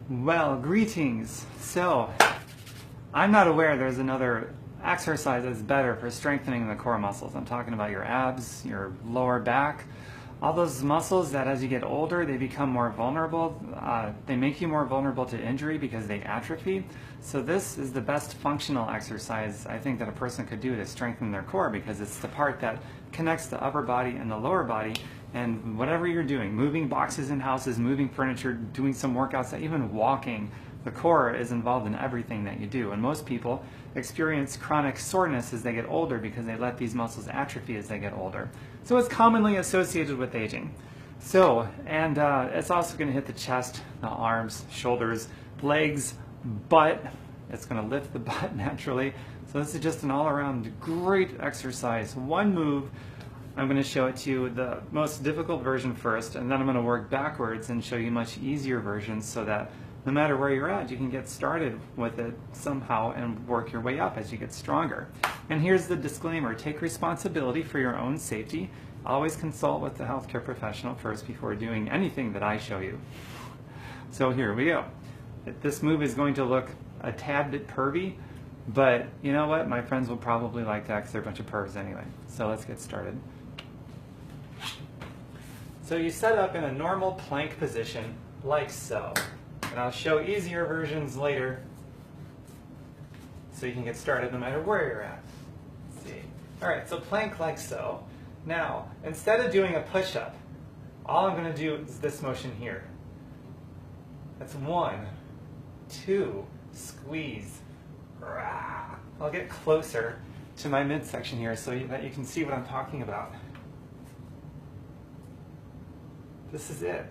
Well, greetings. So, I'm not aware there's another exercise that's better for strengthening the core muscles. I'm talking about your abs, your lower back, all those muscles that as you get older, they become more vulnerable. They make you more vulnerable to injury because they atrophy. So this is the best functional exercise I think that a person could do to strengthen their core, because it's the part that connects the upper body and the lower body. And whatever you're doing, moving boxes in houses, moving furniture, doing some workouts, even walking, the core is involved in everything that you do. And most people experience chronic soreness as they get older because they let these muscles atrophy as they get older. So it's commonly associated with aging. So, and it's also going to hit the chest, the arms, shoulders, legs, butt. It's going to lift the butt naturally. So this is just an all-around great exercise. One move. I'm going to show it to you, the most difficult version first, and then I'm going to work backwards and show you much easier versions so that no matter where you're at, you can get started with it somehow and work your way up as you get stronger. And here's the disclaimer: take responsibility for your own safety. Always consult with the healthcare professional first before doing anything that I show you. So here we go. This move is going to look a tad bit pervy, but you know what? My friends will probably like that because they're a bunch of pervs anyway. So let's get started. So you set up in a normal plank position like so. And I'll show easier versions later so you can get started no matter where you're at. Let's see. Alright, so plank like so. Now, instead of doing a push-up, all I'm going to do is this motion here. That's 1, 2, squeeze. I'll get closer to my midsection here so that you can see what I'm talking about. This is it.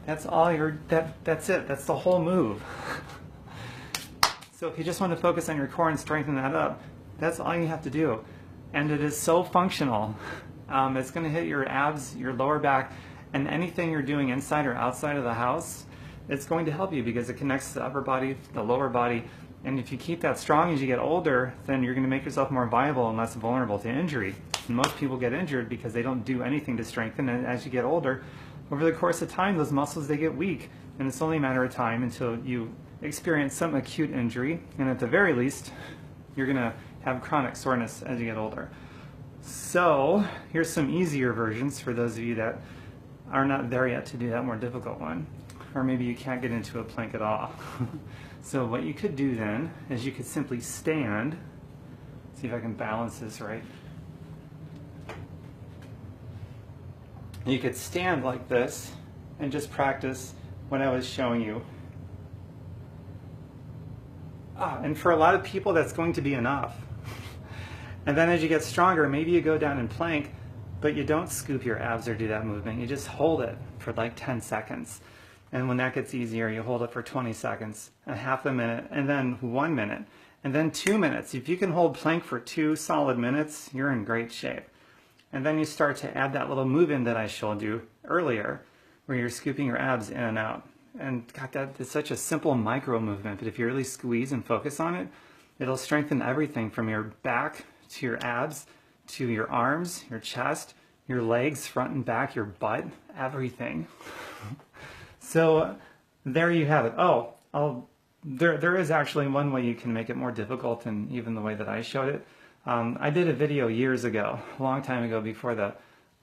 That's all that's it. That's the whole move. So if you just want to focus on your core and strengthen that up, that's all you have to do. And it is so functional. It's going to hit your abs, your lower back, and anything you're doing inside or outside of the house. It's going to help you because it connects the upper body, the lower body. And if you keep that strong as you get older, then you're going to make yourself more viable and less vulnerable to injury. And most people get injured because they don't do anything to strengthen. And as you get older, over the course of time, those muscles, they get weak. And it's only a matter of time until you experience some acute injury. And at the very least, you're going to have chronic soreness as you get older. So here's some easier versions for those of you that are not there yet to do that more difficult one. Or maybe you can't get into a plank at all. So what you could do then is you could simply stand. See if I can balance this right. You could stand like this and just practice what I was showing you. And for a lot of people, that's going to be enough. And then as you get stronger, maybe you go down in plank, but you don't scoop your abs or do that movement. You just hold it for like 10 seconds. And when that gets easier, you hold it for 20 seconds, a half a minute, and then 1 minute, and then 2 minutes. If you can hold plank for 2 solid minutes, you're in great shape. And then you start to add that little move in that I showed you earlier, where you're scooping your abs in and out. And God, that is such a simple micro movement, but if you really squeeze and focus on it, it'll strengthen everything from your back to your abs, to your arms, your chest, your legs, front and back, your butt, everything. So there you have it. There is actually one way you can make it more difficult than even the way that I showed it. I did a video years ago, a long time ago, before the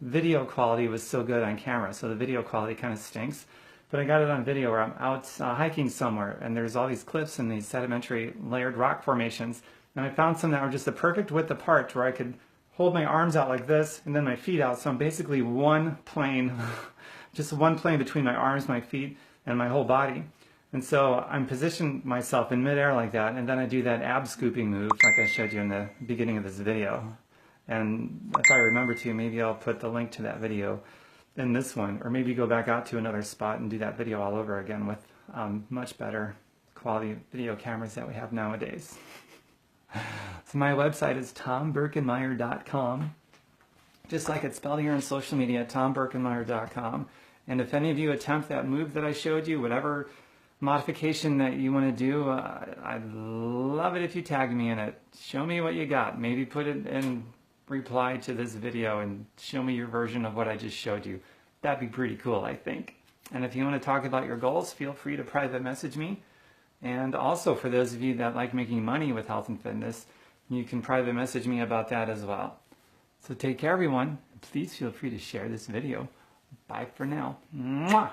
video quality was so good on camera. So the video quality kind of stinks. But I got it on video where I'm out hiking somewhere, and there's all these cliffs and these sedimentary layered rock formations. And I found some that were just the perfect width apart where I could hold my arms out like this and then my feet out. So I'm basically one plane, just one plane between my arms, my feet, and my whole body. And so I'm positioned myself in midair like that, and then I do that ab scooping move like I showed you in the beginning of this video. And if I remember to, maybe I'll put the link to that video in this one, or maybe go back out to another spot and do that video all over again with much better quality video cameras that we have nowadays. So my website is tombirkenmeyer.com, just like it's spelled here on social media, tombirkenmeyer.com. And if any of you attempt that move that I showed you, whatever modification that you want to do, I'd love it if you tag me in it. Show me what you got. Maybe put it in reply to this video and show me your version of what I just showed you. That'd be pretty cool, I think. And if you want to talk about your goals, feel free to private message me. And also for those of you that like making money with health and fitness, you can private message me about that as well. So take care, everyone. Please feel free to share this video. Bye for now. Mwah!